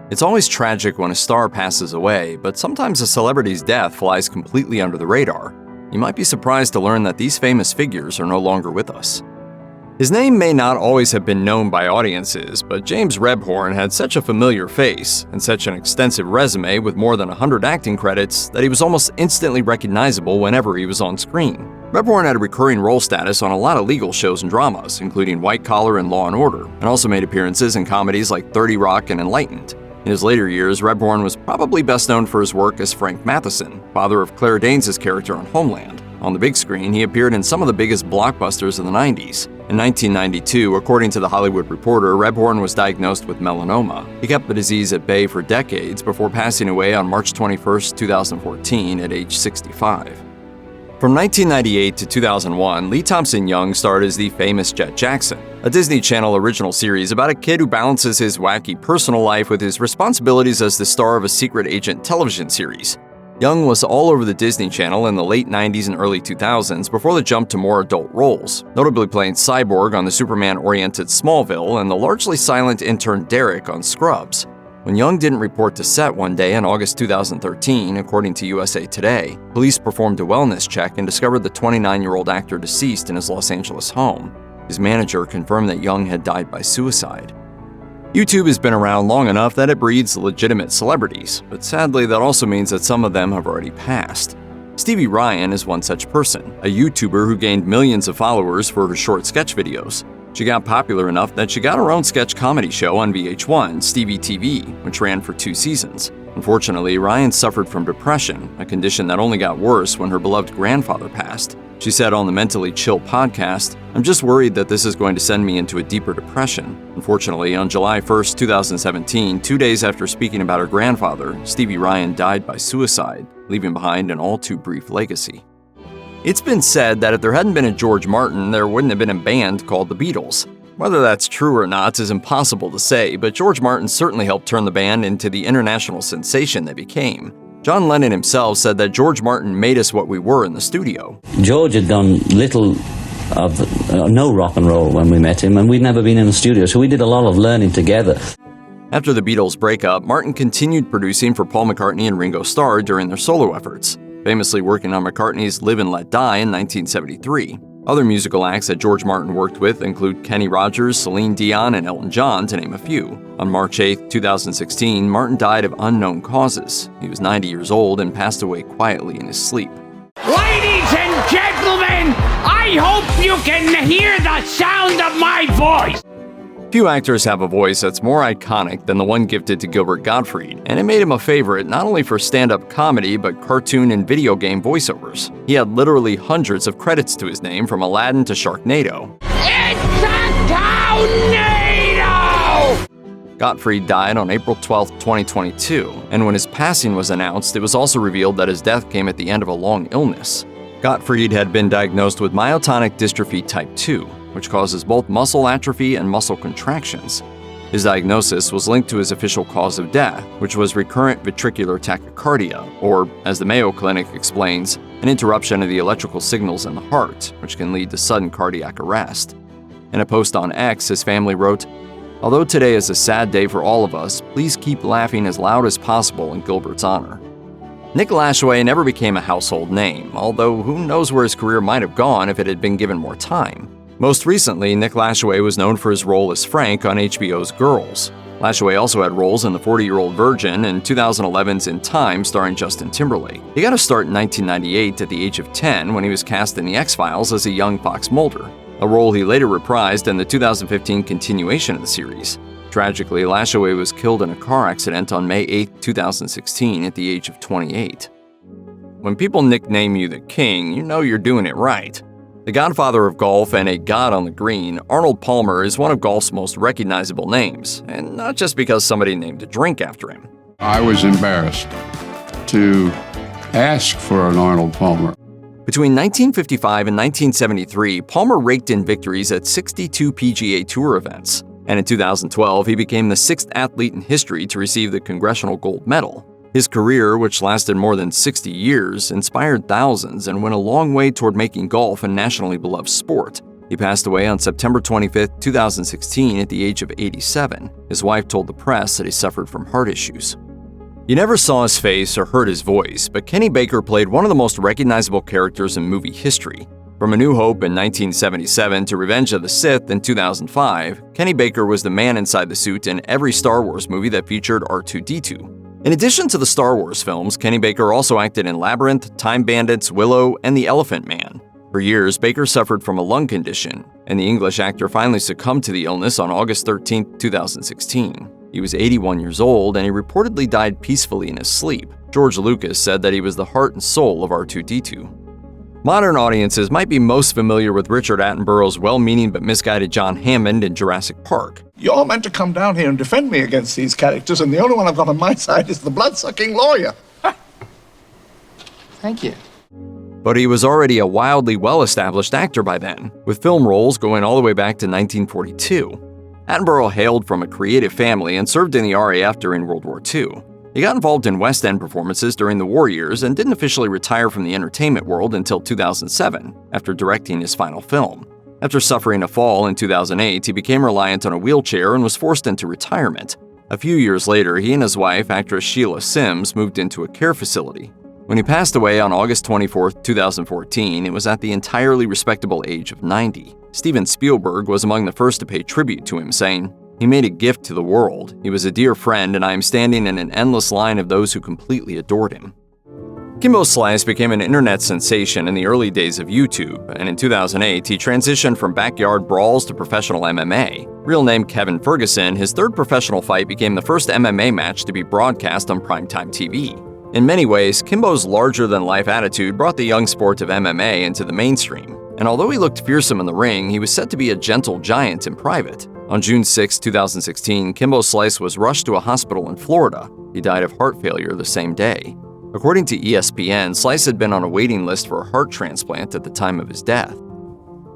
It's always tragic when a star passes away, but sometimes a celebrity's death flies completely under the radar. You might be surprised to learn that these famous figures are no longer with us. His name may not always have been known by audiences, but James Rebhorn had such a familiar face and such an extensive resume with more than 100 acting credits that he was almost instantly recognizable whenever he was on screen. Rebhorn had a recurring role status on a lot of legal shows and dramas, including White Collar and Law & Order, and also made appearances in comedies like 30 Rock and Enlightened. In his later years, Rebhorn was probably best known for his work as Frank Matheson, father of Claire Danes' character on Homeland. On the big screen, he appeared in some of the biggest blockbusters of the 90s. In 1992, according to The Hollywood Reporter, Rebhorn was diagnosed with melanoma. He kept the disease at bay for decades before passing away on March 21, 2014 at age 65. From 1998 to 2001, Lee Thompson Young starred as the famous Jet Jackson, a Disney Channel original series about a kid who balances his wacky personal life with his responsibilities as the star of a secret agent television series. Young was all over the Disney Channel in the late 90s and early 2000s before the jump to more adult roles, notably playing Cyborg on the Superman-oriented Smallville and the largely silent intern Derek on Scrubs. When Young didn't report to set one day in August 2013, according to USA Today, police performed a wellness check and discovered the 29-year-old actor deceased in his Los Angeles home. His manager confirmed that Young had died by suicide. YouTube has been around long enough that it breeds legitimate celebrities, but sadly that also means that some of them have already passed. Stevie Ryan is one such person, a YouTuber who gained millions of followers for her short sketch videos. She got popular enough that she got her own sketch comedy show on VH1, Stevie TV, which ran for 2 seasons. Unfortunately, Ryan suffered from depression, a condition that only got worse when her beloved grandfather passed. She said on the Mentally Chill podcast, "I'm just worried that this is going to send me into a deeper depression." Unfortunately, on July 1, 2017, 2 days after speaking about her grandfather, Stevie Ryan died by suicide, leaving behind an all too brief legacy. It's been said that if there hadn't been a George Martin, there wouldn't have been a band called the Beatles. Whether that's true or not is impossible to say, but George Martin certainly helped turn the band into the international sensation they became. John Lennon himself said that George Martin made us what we were in the studio. George had done little of no rock and roll when we met him, and we'd never been in the studio, so we did a lot of learning together. After the Beatles' breakup, Martin continued producing for Paul McCartney and Ringo Starr during their solo efforts, famously working on McCartney's Live and Let Die in 1973. Other musical acts that George Martin worked with include Kenny Rogers, Celine Dion, and Elton John, to name a few. On March 8, 2016, Martin died of unknown causes. He was 90 years old and passed away quietly in his sleep. Ladies and gentlemen, I hope you can hear the sound of my voice. Few actors have a voice that's more iconic than the one gifted to Gilbert Gottfried, and it made him a favorite not only for stand-up comedy but cartoon and video game voiceovers. He had literally hundreds of credits to his name, from Aladdin to Sharknado. It's a tornado! Gottfried died on April 12, 2022, and when his passing was announced, it was also revealed that his death came at the end of a long illness. Gottfried had been diagnosed with myotonic dystrophy type 2, which causes both muscle atrophy and muscle contractions. His diagnosis was linked to his official cause of death, which was recurrent ventricular tachycardia, or, as the Mayo Clinic explains, an interruption of the electrical signals in the heart, which can lead to sudden cardiac arrest. In a post on X, his family wrote, "Although today is a sad day for all of us, please keep laughing as loud as possible in Gilbert's honor." Nick Lashaway never became a household name, although who knows where his career might have gone if it had been given more time. Most recently, Nick Lashaway was known for his role as Frank on HBO's Girls. Lashaway also had roles in The 40-Year-Old Virgin and 2011's In Time starring Justin Timberlake. He got a start in 1998 at the age of 10 when he was cast in The X-Files as a young Fox Mulder, a role he later reprised in the 2015 continuation of the series. Tragically, Lashaway was killed in a car accident on May 8, 2016 at the age of 28. When people nickname you the King, you know you're doing it right. The godfather of golf and a god on the green, Arnold Palmer is one of golf's most recognizable names, and not just because somebody named a drink after him. I was embarrassed to ask for an Arnold Palmer. Between 1955 and 1973, Palmer raked in victories at 62 PGA Tour events, and in 2012, he became the 6th athlete in history to receive the Congressional Gold Medal. His career, which lasted more than 60 years, inspired thousands and went a long way toward making golf a nationally beloved sport. He passed away on September 25, 2016 at the age of 87. His wife told the press that he suffered from heart issues. You never saw his face or heard his voice, but Kenny Baker played one of the most recognizable characters in movie history. From A New Hope in 1977 to Revenge of the Sith in 2005, Kenny Baker was the man inside the suit in every Star Wars movie that featured R2-D2. In addition to the Star Wars films, Kenny Baker also acted in Labyrinth, Time Bandits, Willow, and The Elephant Man. For years, Baker suffered from a lung condition, and the English actor finally succumbed to the illness on August 13, 2016. He was 81 years old, and he reportedly died peacefully in his sleep. George Lucas said that he was the heart and soul of R2-D2. Modern audiences might be most familiar with Richard Attenborough's well-meaning but misguided John Hammond in Jurassic Park. You're meant to come down here and defend me against these characters, and the only one I've got on my side is the blood-sucking lawyer. Thank you. But he was already a wildly well-established actor by then, with film roles going all the way back to 1942. Attenborough hailed from a creative family and served in the RAF during World War II. He got involved in West End performances during the war years and didn't officially retire from the entertainment world until 2007, after directing his final film. After suffering a fall in 2008, he became reliant on a wheelchair and was forced into retirement. A few years later, he and his wife, actress Sheila Sims, moved into a care facility. When he passed away on August 24, 2014, it was at the entirely respectable age of 90. Steven Spielberg was among the first to pay tribute to him, saying, "He made a gift to the world. He was a dear friend, and I am standing in an endless line of those who completely adored him." Kimbo Slice became an internet sensation in the early days of YouTube, and in 2008, he transitioned from backyard brawls to professional MMA. Real name Kevin Ferguson, his third professional fight became the first MMA match to be broadcast on primetime TV. In many ways, Kimbo's larger-than-life attitude brought the young sport of MMA into the mainstream, and although he looked fearsome in the ring, he was said to be a gentle giant in private. On June 6, 2016, Kimbo Slice was rushed to a hospital in Florida. He died of heart failure the same day. According to ESPN, Slice had been on a waiting list for a heart transplant at the time of his death.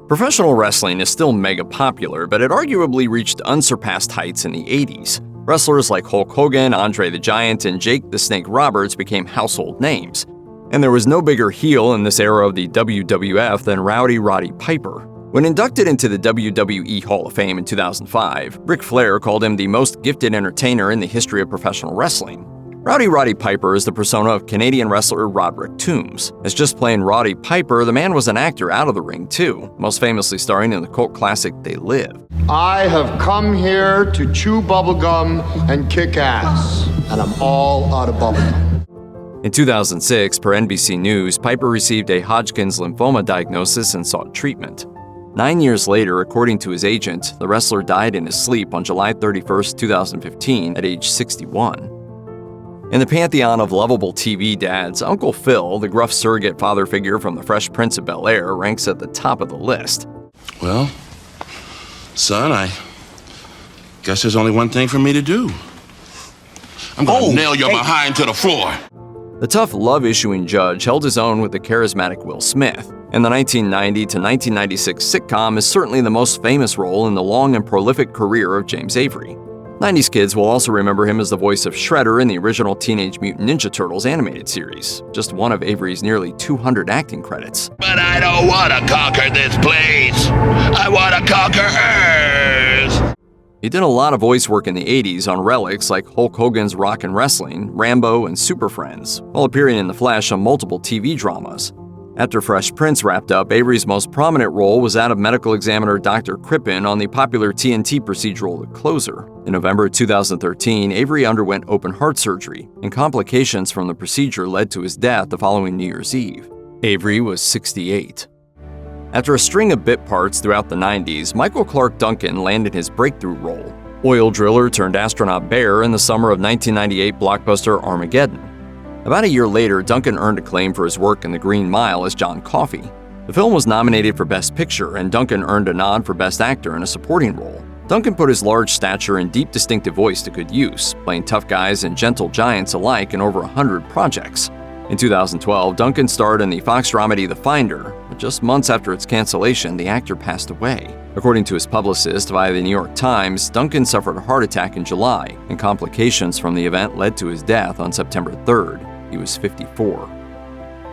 Professional wrestling is still mega popular, but it arguably reached unsurpassed heights in the 80s. Wrestlers like Hulk Hogan, Andre the Giant, and Jake the Snake Roberts became household names. And there was no bigger heel in this era of the WWF than Roddy Piper. When inducted into the WWE Hall of Fame in 2005, Ric Flair called him the most gifted entertainer in the history of professional wrestling. Roddy Piper is the persona of Canadian wrestler Roderick Toombs. As just playing Roddy Piper, the man was an actor out of the ring too, most famously starring in the cult classic They Live. I have come here to chew bubblegum and kick ass, and I'm all out of bubblegum. In 2006, per NBC News, Piper received a Hodgkin's lymphoma diagnosis and sought treatment. 9 years later, according to his agent, the wrestler died in his sleep on July 31, 2015, at age 61. In the pantheon of lovable TV dads, Uncle Phil, the gruff surrogate father figure from The Fresh Prince of Bel-Air, ranks at the top of the list. Well, son, I guess there's only one thing for me to do. I'm gonna nail your behind to the floor. The tough love-issuing judge held his own with the charismatic Will Smith, and the 1990 to 1996 sitcom is certainly the most famous role in the long and prolific career of James Avery. 90s kids will also remember him as the voice of Shredder in the original Teenage Mutant Ninja Turtles animated series, just one of Avery's nearly 200 acting credits. But I don't want to conquer this place. I want to conquer Earth. He did a lot of voice work in the 80s on relics like Hulk Hogan's Rockin' Wrestling, Rambo, and Super Friends, while appearing in the flesh on multiple TV dramas. After Fresh Prince wrapped up, Avery's most prominent role was that of medical examiner Dr. Crippen on the popular TNT procedural The Closer. In November 2013, Avery underwent open heart surgery, and complications from the procedure led to his death the following New Year's Eve. Avery was 68. After a string of bit parts throughout the 90s, Michael Clarke Duncan landed his breakthrough role, oil driller turned astronaut bear in the summer of 1998 blockbuster Armageddon. About a year later, Duncan earned acclaim for his work in The Green Mile as John Coffey. The film was nominated for Best Picture, and Duncan earned a nod for Best Actor in a supporting role. Duncan put his large stature and deep distinctive voice to good use, playing tough guys and gentle giants alike in over 100 projects. In 2012, Duncan starred in the Fox dramedy The Finder, but just months after its cancellation, the actor passed away. According to his publicist via the New York Times, Duncan suffered a heart attack in July, and complications from the event led to his death on September 3rd. He was 54.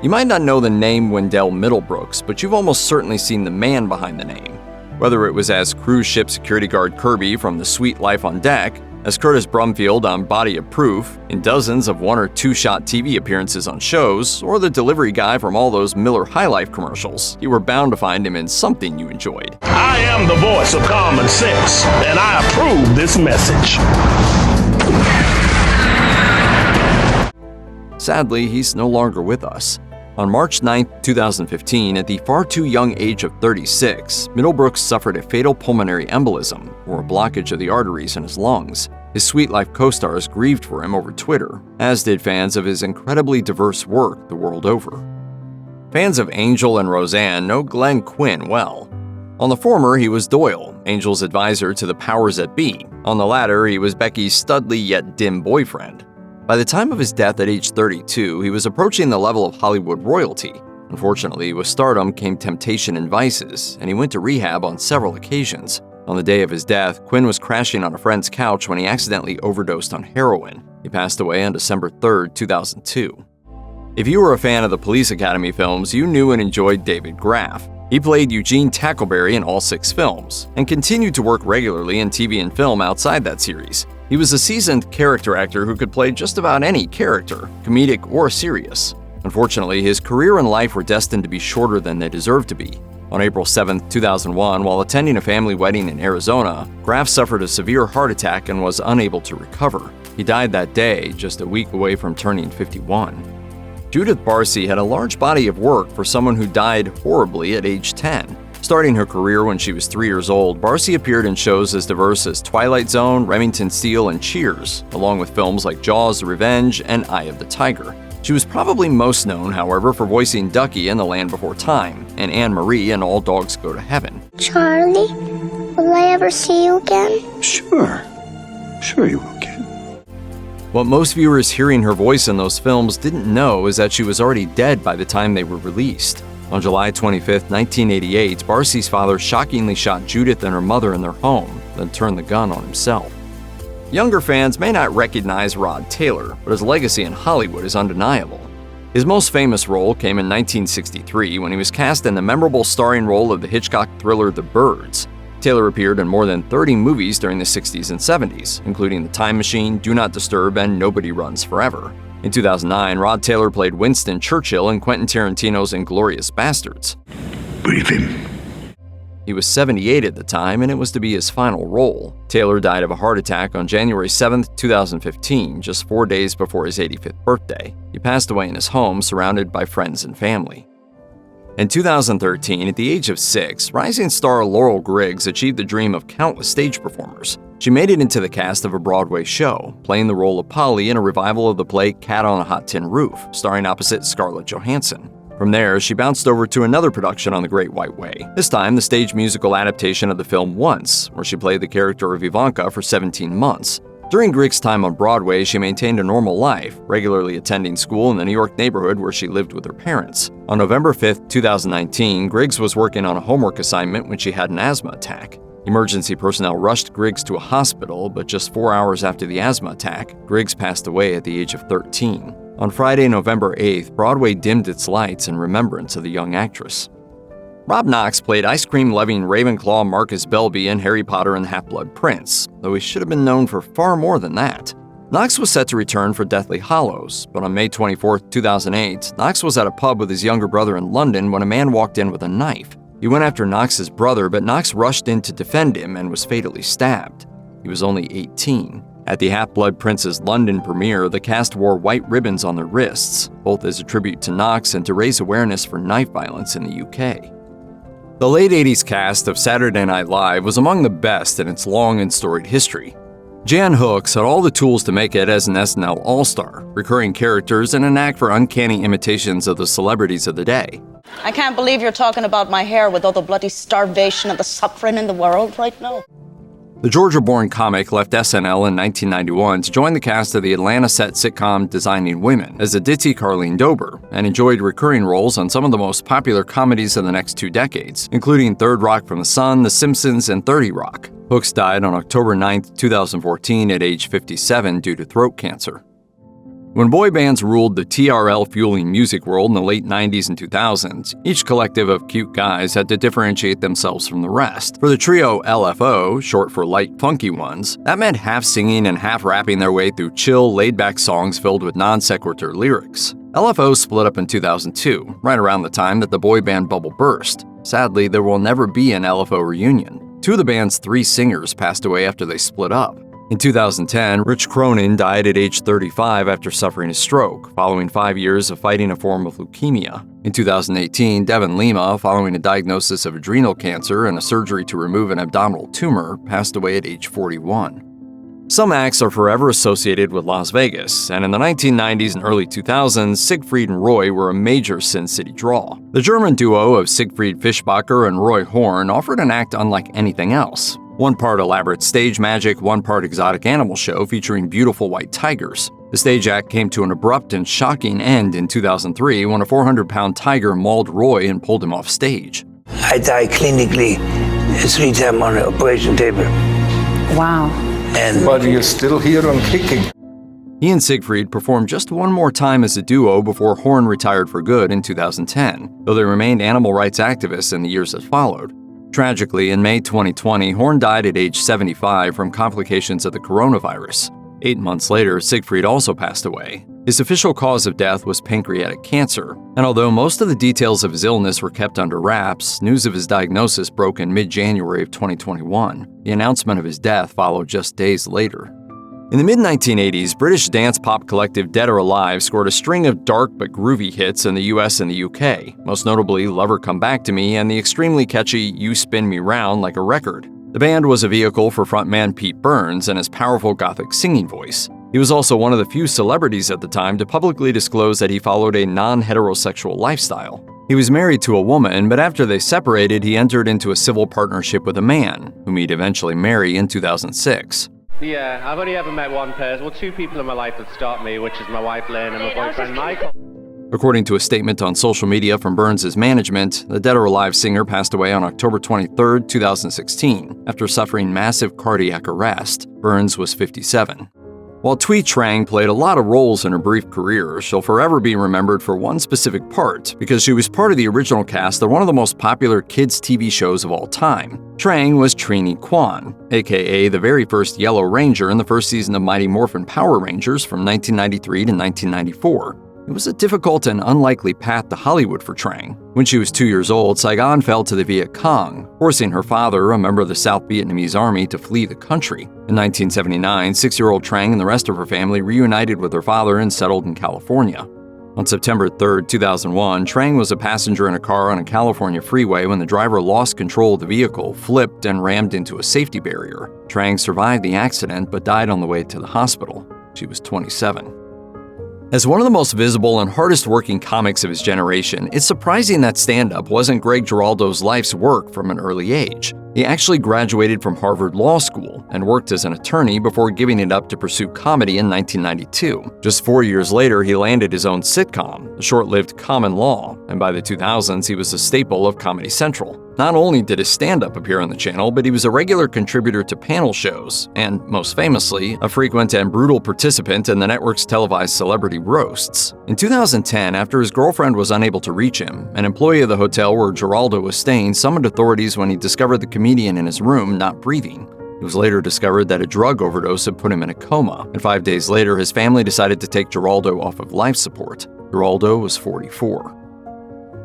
You might not know the name Windell Middlebrooks, but you've almost certainly seen the man behind the name. Whether it was as cruise ship security guard Kirby from The Sweet Life on Deck, as Curtis Brumfield on Body of Proof, in dozens of one- or two-shot TV appearances on shows, or the delivery guy from all those Miller High Life commercials, you were bound to find him in something you enjoyed. I am the voice of common sense, and I approve this message. Sadly, he's no longer with us. On March 9, 2015, at the far too young age of 36, Middlebrooks suffered a fatal pulmonary embolism, or a blockage of the arteries in his lungs. His Sweet Life co-stars grieved for him over Twitter, as did fans of his incredibly diverse work the world over. Fans of Angel and Roseanne know Glenn Quinn well. On the former, he was Doyle, Angel's advisor to the powers that be. On the latter, he was Becky's studly yet dim boyfriend. By the time of his death at age 32, he was approaching the level of Hollywood royalty. Unfortunately, with stardom came temptation and vices, and he went to rehab on several occasions. On the day of his death, Quinn was crashing on a friend's couch when he accidentally overdosed on heroin. He passed away on December 3, 2002. If you were a fan of the Police Academy films, you knew and enjoyed David Graf. He played Eugene Tackleberry in all 6 films, and continued to work regularly in TV and film outside that series. He was a seasoned character actor who could play just about any character, comedic or serious. Unfortunately, his career and life were destined to be shorter than they deserved to be. On April 7, 2001, while attending a family wedding in Arizona, Graf suffered a severe heart attack and was unable to recover. He died that day, just a week away from turning 51. Judith Barsi had a large body of work for someone who died horribly at age 10. Starting her career when she was 3 years old, Barsi appeared in shows as diverse as Twilight Zone, Remington Steele, and Cheers, along with films like Jaws: The Revenge and Eye of the Tiger. She was probably most known, however, for voicing Ducky in The Land Before Time and Anne Marie in All Dogs Go to Heaven. Charlie, will I ever see you again? Sure you will, kid. What most viewers hearing her voice in those films didn't know is that she was already dead by the time they were released. On July 25, 1988, Barsi's father shockingly shot Judith and her mother in their home, then turned the gun on himself. Younger fans may not recognize Rod Taylor, but his legacy in Hollywood is undeniable. His most famous role came in 1963 when he was cast in the memorable starring role of the Hitchcock thriller The Birds. Taylor appeared in more than 30 movies during the 60s and 70s, including The Time Machine, Do Not Disturb, and Nobody Runs Forever. In 2009, Rod Taylor played Winston Churchill in Quentin Tarantino's Inglourious Basterds. Brief him. He was 78 at the time, and it was to be his final role. Taylor died of a heart attack on January 7, 2015, just 4 days before his 85th birthday. He passed away in his home, surrounded by friends and family. In 2013, at the age of 6, rising star Laurel Griggs achieved the dream of countless stage performers. She made it into the cast of a Broadway show, playing the role of Polly in a revival of the play Cat on a Hot Tin Roof, starring opposite Scarlett Johansson. From there, she bounced over to another production on the Great White Way, this time the stage musical adaptation of the film Once, where she played the character of Ivanka for 17 months. During Griggs' time on Broadway, she maintained a normal life, regularly attending school in the New York neighborhood where she lived with her parents. On November 5, 2019, Griggs was working on a homework assignment when she had an asthma attack. Emergency personnel rushed Griggs to a hospital, but just 4 hours after the asthma attack, Griggs passed away at the age of 13. On Friday, November 8th, Broadway dimmed its lights in remembrance of the young actress. Rob Knox played ice-cream-loving Ravenclaw Marcus Belby in Harry Potter and the Half-Blood Prince, though he should have been known for far more than that. Knox was set to return for Deathly Hallows, but on May 24, 2008, Knox was at a pub with his younger brother in London when a man walked in with a knife. He went after Knox's brother, but Knox rushed in to defend him and was fatally stabbed. He was only 18. At the Half-Blood Prince's London premiere, the cast wore white ribbons on their wrists, both as a tribute to Knox and to raise awareness for knife violence in the UK. The late 80s cast of Saturday Night Live was among the best in its long and storied history. Jan Hooks had all the tools to make it as an SNL all-star, recurring characters and a knack for uncanny imitations of the celebrities of the day. I can't believe you're talking about my hair with all the bloody starvation and the suffering in the world right now. The Georgia-born comic left SNL in 1991 to join the cast of the Atlanta-set sitcom Designing Women as a ditzy Carlene Dober, and enjoyed recurring roles on some of the most popular comedies of the next 2 decades, including Third Rock from the Sun, The Simpsons, and 30 Rock. Hooks died on October 9, 2014 at age 57 due to throat cancer. When boy bands ruled the TRL-fueling music world in the late 90s and 2000s, each collective of cute guys had to differentiate themselves from the rest. For the trio LFO, short for Light Funky Ones, that meant half singing and half rapping their way through chill, laid-back songs filled with non-sequitur lyrics. LFO split up in 2002, right around the time that the boy band bubble burst. Sadly, there will never be an LFO reunion. Two of the band's three singers passed away after they split up. In 2010, Rich Cronin died at age 35 after suffering a stroke, following 5 years of fighting a form of leukemia. In 2018, Devin Lima, following a diagnosis of adrenal cancer and a surgery to remove an abdominal tumor, passed away at age 41. Some acts are forever associated with Las Vegas, and in the 1990s and early 2000s, Siegfried and Roy were a major Sin City draw. The German duo of Siegfried Fischbacher and Roy Horn offered an act unlike anything else. One part elaborate stage magic, one part exotic animal show featuring beautiful white tigers. The stage act came to an abrupt and shocking end in 2003 when a 400-pound tiger mauled Roy and pulled him off stage. I died clinically 3 times on the operation table. Wow. But you're still here and kicking. He and Siegfried performed just one more time as a duo before Horn retired for good in 2010, though they remained animal rights activists in the years that followed. Tragically, in May 2020, Horn died at age 75 from complications of the coronavirus. 8 months later, Siegfried also passed away. His official cause of death was pancreatic cancer, and although most of the details of his illness were kept under wraps, news of his diagnosis broke in mid-January of 2021. The announcement of his death followed just days later. In the mid-1980s, British dance pop collective Dead or Alive scored a string of dark but groovy hits in the US and the UK, most notably Lover Come Back to Me and the extremely catchy You Spin Me Round Like a Record. The band was a vehicle for frontman Pete Burns and his powerful gothic singing voice. He was also one of the few celebrities at the time to publicly disclose that he followed a non-heterosexual lifestyle. He was married to a woman, but after they separated, he entered into a civil partnership with a man, whom he'd eventually marry in 2006. Yeah, I've only ever met one person, well, 2 people in my life that stopped me, which is my wife Lynn and my boyfriend Michael. According to a statement on social media from Burns' management, the Dead or Alive singer passed away on October 23, 2016, after suffering massive cardiac arrest. Burns was 57. While Thuy Trang played a lot of roles in her brief career, she'll forever be remembered for one specific part, because she was part of the original cast of one of the most popular kids' TV shows of all time. Trang was Trini Kwan, aka the very first Yellow Ranger in the first season of Mighty Morphin Power Rangers from 1993 to 1994. It was a difficult and unlikely path to Hollywood for Trang. When she was 2 years old, Saigon fell to the Viet Cong, forcing her father, a member of the South Vietnamese Army, to flee the country. In 1979, 6-year-old Trang and the rest of her family reunited with her father and settled in California. On September 3, 2001, Trang was a passenger in a car on a California freeway when the driver lost control of the vehicle, flipped, and rammed into a safety barrier. Trang survived the accident but died on the way to the hospital. She was 27. As one of the most visible and hardest-working comics of his generation, it's surprising that stand-up wasn't Greg Giraldo's life's work from an early age. He actually graduated from Harvard Law School and worked as an attorney before giving it up to pursue comedy in 1992. Just 4 years later, he landed his own sitcom, the short-lived Common Law, and by the 2000s, he was a staple of Comedy Central. Not only did his stand-up appear on the channel, but he was a regular contributor to panel shows, and, most famously, a frequent and brutal participant in the network's televised celebrity roasts. In 2010, after his girlfriend was unable to reach him, an employee of the hotel where Giraldo was staying summoned authorities when he discovered the comedian in his room not breathing. It was later discovered that a drug overdose had put him in a coma, and 5 days later, his family decided to take Giraldo off of life support. Giraldo was 44.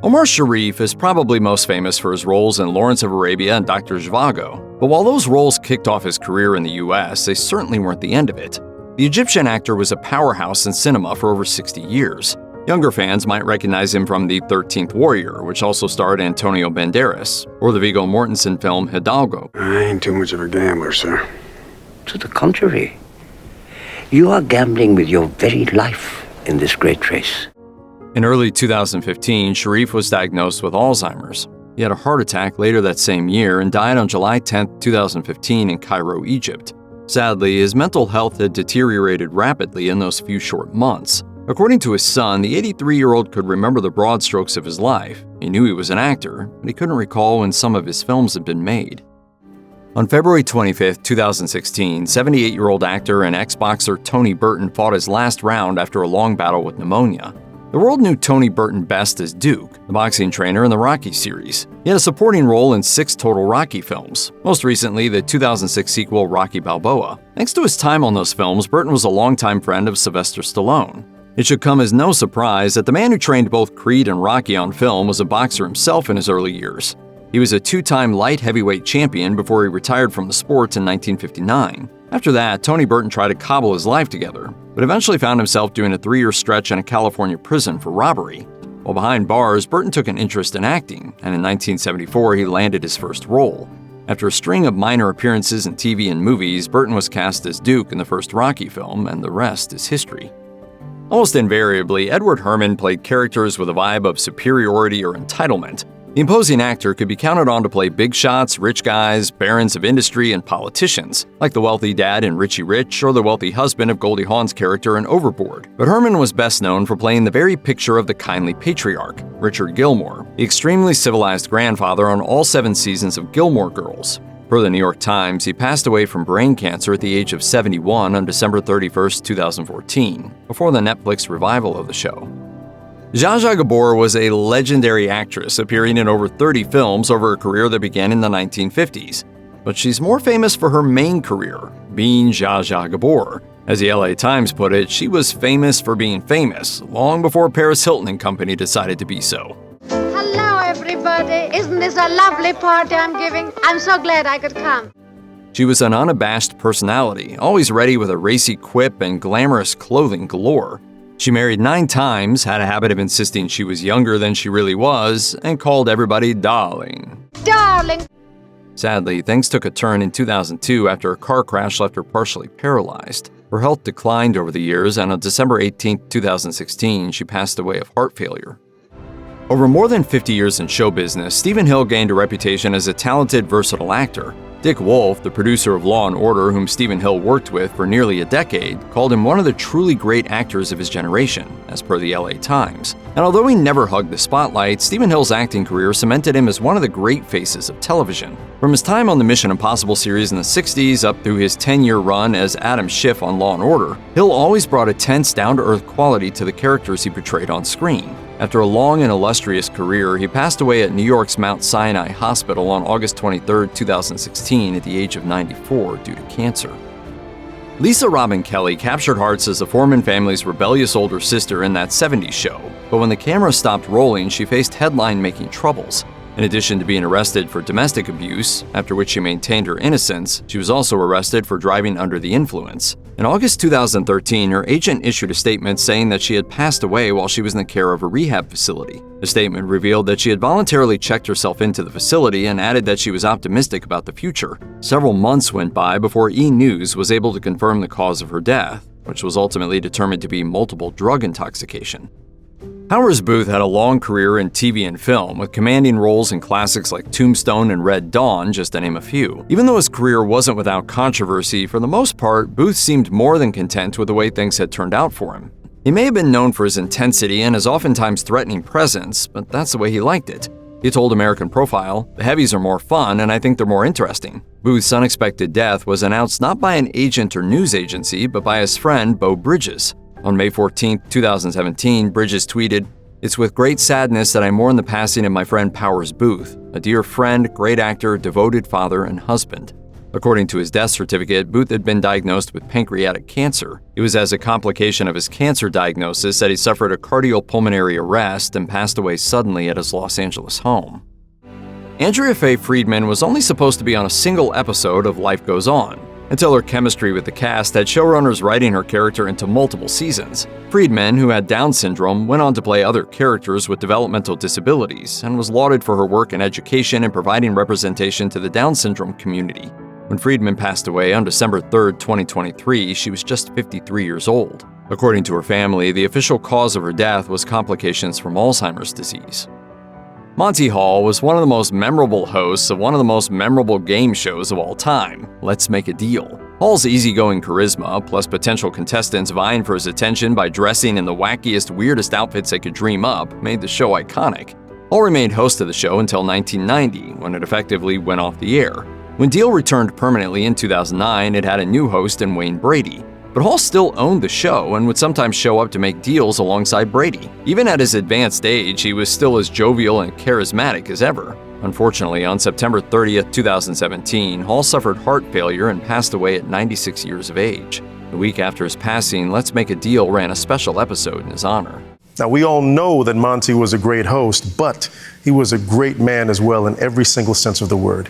Omar Sharif is probably most famous for his roles in Lawrence of Arabia and Dr. Zhivago, but while those roles kicked off his career in the US, they certainly weren't the end of it. The Egyptian actor was a powerhouse in cinema for over 60 years. Younger fans might recognize him from The 13th Warrior, which also starred Antonio Banderas, or the Viggo Mortensen film Hidalgo. I ain't too much of a gambler, sir. To the contrary, you are gambling with your very life in this great race. In early 2015, Sharif was diagnosed with Alzheimer's. He had a heart attack later that same year and died on July 10, 2015 in Cairo, Egypt. Sadly, his mental health had deteriorated rapidly in those few short months. According to his son, the 83-year-old could remember the broad strokes of his life. He knew he was an actor, but he couldn't recall when some of his films had been made. On February 25, 2016, 78-year-old actor and ex-boxer Tony Burton fought his last round after a long battle with pneumonia. The world knew Tony Burton best as Duke, the boxing trainer in the Rocky series. He had a supporting role in 6 total Rocky films, most recently the 2006 sequel Rocky Balboa. Thanks to his time on those films, Burton was a longtime friend of Sylvester Stallone. It should come as no surprise that the man who trained both Creed and Rocky on film was a boxer himself in his early years. He was a 2-time light heavyweight champion before he retired from the sport in 1959. After that, Tony Burton tried to cobble his life together, but eventually found himself doing a 3-year stretch in a California prison for robbery. While behind bars, Burton took an interest in acting, and in 1974 he landed his first role. After a string of minor appearances in TV and movies, Burton was cast as Duke in the first Rocky film, and the rest is history. Almost invariably, Edward Herrmann played characters with a vibe of superiority or entitlement. The imposing actor could be counted on to play big shots, rich guys, barons of industry, and politicians, like the wealthy dad in Richie Rich or the wealthy husband of Goldie Hawn's character in Overboard. But Herrmann was best known for playing the very picture of the kindly patriarch, Richard Gilmore, the extremely civilized grandfather on all 7 seasons of Gilmore Girls. Per the New York Times, he passed away from brain cancer at the age of 71 on December 31, 2014, before the Netflix revival of the show. Zsa Zsa Gabor was a legendary actress appearing in over 30 films over a career that began in the 1950s. But she's more famous for her main career, being Zsa Zsa Gabor. As the LA Times put it, she was famous for being famous, long before Paris Hilton and company decided to be so. Hello, everybody. Isn't this a lovely party I'm giving? I'm so glad I could come. She was an unabashed personality, always ready with a racy quip and glamorous clothing galore. She married 9 times, had a habit of insisting she was younger than she really was, and called everybody darling. Darling! Sadly, things took a turn in 2002 after a car crash left her partially paralyzed. Her health declined over the years, and on December 18, 2016, she passed away of heart failure. Over more than 50 years in show business, Stephen Hill gained a reputation as a talented, versatile actor. Dick Wolf, the producer of Law & Order, whom Stephen Hill worked with for nearly a decade, called him one of the truly great actors of his generation, as per the LA Times. And although he never hugged the spotlight, Stephen Hill's acting career cemented him as one of the great faces of television. From his time on the Mission Impossible series in the 60s up through his 10-year run as Adam Schiff on Law & Order, Hill always brought a tense, down-to-earth quality to the characters he portrayed on screen. After a long and illustrious career, he passed away at New York's Mount Sinai Hospital on August 23, 2016 at the age of 94 due to cancer. Lisa Robin Kelly captured hearts as the Foreman family's rebellious older sister in that 70s show, but when the camera stopped rolling, she faced headline-making troubles. In addition to being arrested for domestic abuse, after which she maintained her innocence, she was also arrested for driving under the influence. In August 2013, her agent issued a statement saying that she had passed away while she was in the care of a rehab facility. The statement revealed that she had voluntarily checked herself into the facility and added that she was optimistic about the future. Several months went by before E! News was able to confirm the cause of her death, which was ultimately determined to be multiple drug intoxication. Powers Boothe had a long career in TV and film, with commanding roles in classics like Tombstone and Red Dawn, just to name a few. Even though his career wasn't without controversy, for the most part, Boothe seemed more than content with the way things had turned out for him. He may have been known for his intensity and his oftentimes threatening presence, but that's the way he liked it. He told American Profile, "The heavies are more fun, and I think they're more interesting." Booth's unexpected death was announced not by an agent or news agency, but by his friend, Beau Bridges. On May 14, 2017, Bridges tweeted, "It's with great sadness that I mourn the passing of my friend Powers Boothe, a dear friend, great actor, devoted father, and husband." According to his death certificate, Boothe had been diagnosed with pancreatic cancer. It was as a complication of his cancer diagnosis that he suffered a cardiopulmonary arrest and passed away suddenly at his Los Angeles home. Andrea Fay Friedman was only supposed to be on a single episode of Life Goes On, until her chemistry with the cast had showrunners writing her character into multiple seasons. Friedman, who had Down syndrome, went on to play other characters with developmental disabilities and was lauded for her work in education and providing representation to the Down syndrome community. When Friedman passed away on December 3, 2023, she was just 53 years old. According to her family, the official cause of her death was complications from Alzheimer's disease. Monty Hall was one of the most memorable hosts of one of the most memorable game shows of all time, Let's Make a Deal. Hall's easygoing charisma, plus potential contestants vying for his attention by dressing in the wackiest, weirdest outfits they could dream up, made the show iconic. Hall remained host of the show until 1990, when it effectively went off the air. When Deal returned permanently in 2009, it had a new host in Wayne Brady. But Hall still owned the show and would sometimes show up to make deals alongside Brady. Even at his advanced age, he was still as jovial and charismatic as ever. Unfortunately, on September 30th, 2017, Hall suffered heart failure and passed away at 96 years of age. The week after his passing, Let's Make a Deal ran a special episode in his honor. Now, we all know that Monty was a great host, but he was a great man as well in every single sense of the word.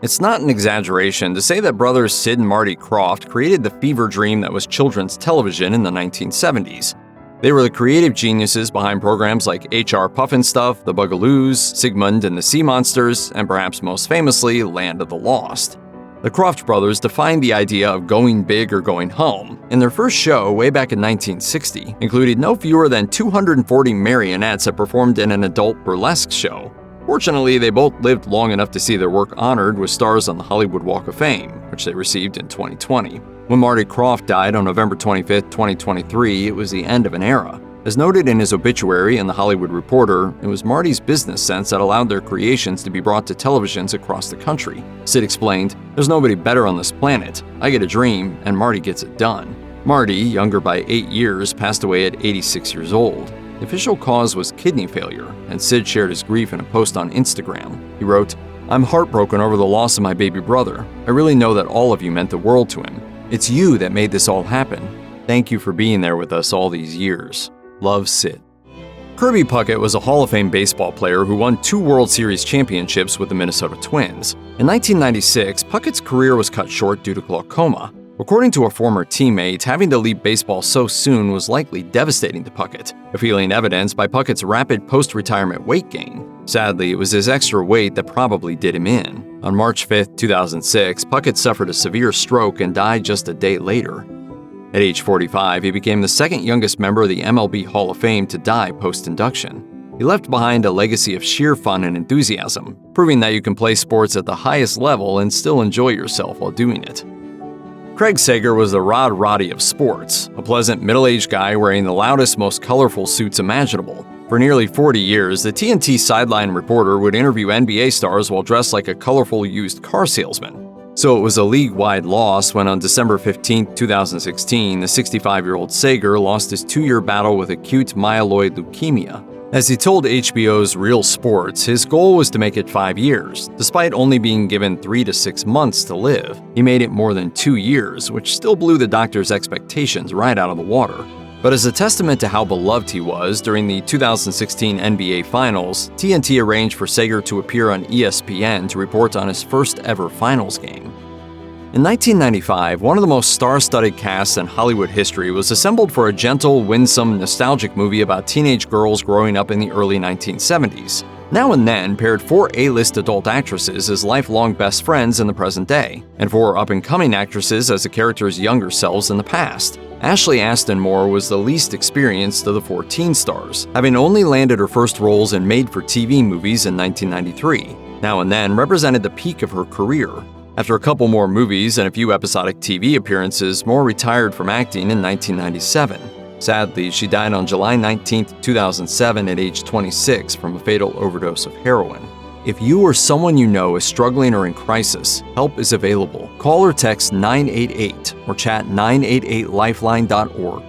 It's not an exaggeration to say that brothers Sid and Marty Krofft created the fever dream that was children's television in the 1970s. They were the creative geniuses behind programs like H.R. Pufnstuf, The Bugaloos, Sigmund and the Sea Monsters, and perhaps most famously, Land of the Lost. The Krofft brothers defined the idea of going big or going home, and their first show, way back in 1960, included no fewer than 240 marionettes that performed in an adult burlesque show. Fortunately, they both lived long enough to see their work honored with stars on the Hollywood Walk of Fame, which they received in 2020. When Marty Krofft died on November 25, 2023, it was the end of an era. As noted in his obituary in The Hollywood Reporter, it was Marty's business sense that allowed their creations to be brought to televisions across the country. Sid explained, "There's nobody better on this planet. I get a dream, and Marty gets it done." Marty, younger by 8 years, passed away at 86 years old. The official cause was kidney failure, and Sid shared his grief in a post on Instagram. He wrote, "I'm heartbroken over the loss of my baby brother. I really know that all of you meant the world to him. It's you that made this all happen. Thank you for being there with us all these years. Love, Sid." Kirby Puckett was a Hall of Fame baseball player who won 2 World Series championships with the Minnesota Twins. In 1996, Puckett's career was cut short due to glaucoma. According to a former teammate, having to leave baseball so soon was likely devastating to Puckett, a feeling evidenced by Puckett's rapid post-retirement weight gain. Sadly, it was his extra weight that probably did him in. On March 5, 2006, Puckett suffered a severe stroke and died just a day later. At age 45, he became the second youngest member of the MLB Hall of Fame to die post-induction. He left behind a legacy of sheer fun and enthusiasm, proving that you can play sports at the highest level and still enjoy yourself while doing it. Craig Sager was the Roddy of sports, a pleasant middle-aged guy wearing the loudest, most colorful suits imaginable. For nearly 40 years, the TNT sideline reporter would interview NBA stars while dressed like a colorful used car salesman. So it was a league-wide loss when on December 15, 2016, the 65-year-old Sager lost his 2-year battle with acute myeloid leukemia. As he told HBO's Real Sports, his goal was to make it 5 years. Despite only being given 3 to 6 months to live, he made it more than 2 years, which still blew the doctor's expectations right out of the water. But as a testament to how beloved he was, during the 2016 NBA Finals, TNT arranged for Sager to appear on ESPN to report on his first ever Finals game. In 1995, one of the most star-studded casts in Hollywood history was assembled for a gentle, winsome, nostalgic movie about teenage girls growing up in the early 1970s. Now and Then paired 4 A-list adult actresses as lifelong best friends in the present day, and 4 up-and-coming actresses as the characters' younger selves in the past. Ashleigh Aston Moore was the least experienced of the 4 teen stars, having only landed her first roles in made-for-TV movies in 1993. Now and Then represented the peak of her career. After a couple more movies and a few episodic TV appearances, Moore retired from acting in 1997. Sadly, she died on July 19, 2007 at age 26 from a fatal overdose of heroin. If you or someone you know is struggling or in crisis, help is available. Call or text 988 or chat 988lifeline.org.